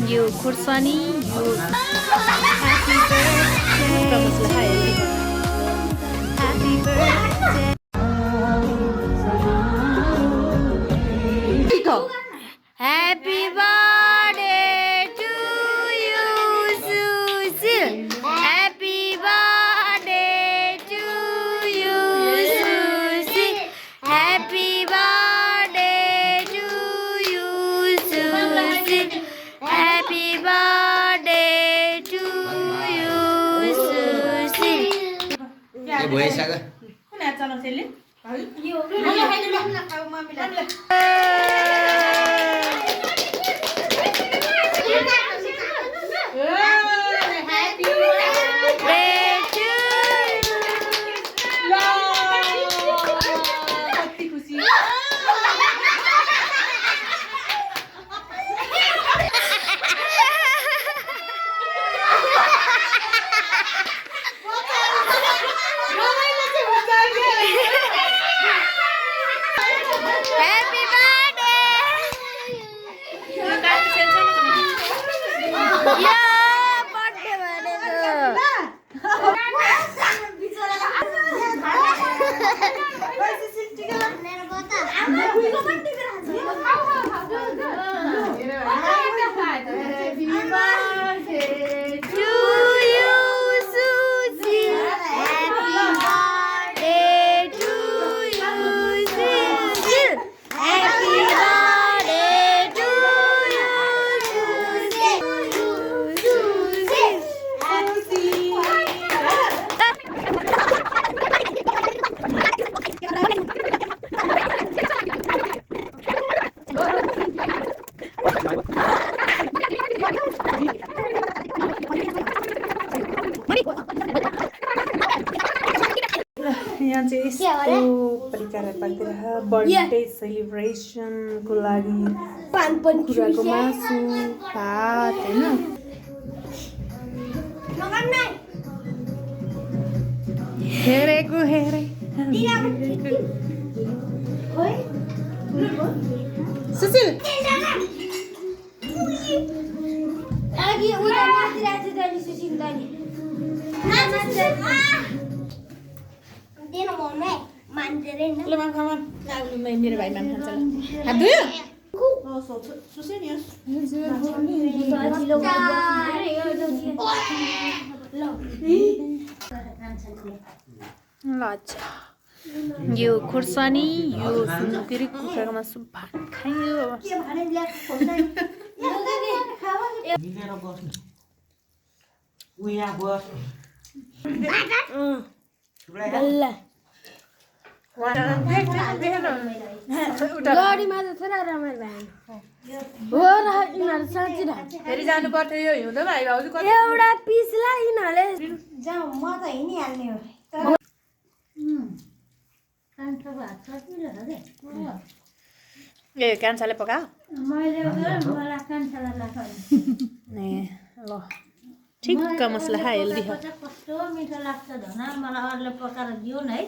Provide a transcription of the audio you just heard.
यो खुर्सानी यो happy birthday happy birthday Happy birthday to you, Susie. Happy birthday to you, Susie. Happy birthday to you, Susie. Happy birthday to you, Susie. Cái bữa sao cơ? यहाँ चाहिँ यस्तो परिकार पाक्दिएर birthday सेलिब्रेसनको लागि कुखुराको मासु भात होइन हेरेको हेरे सुशील ल माम खाऊ मेरो भाइ माम खान्छ ल हात धुयो ल अच्छा यो खुर्सानी यो के अरे कुखुराको मासु भात खाइयो गाडीमा त थोरै रमाइलो भयो हो र यिनीहरू साँच्ची फेरि जानु पर्थ्यो यो हिउँदो भाइ भाउजू एउटा पिसलाई यिनीहरूले जाऊ म त हिँडिहाल्ने हो ए कान्छाले पकायो ए ल ठिक्क मसला हेल्दी हो कस्तो मिठो लाग्छ धना मलाई अरूले पकाएर दियो न है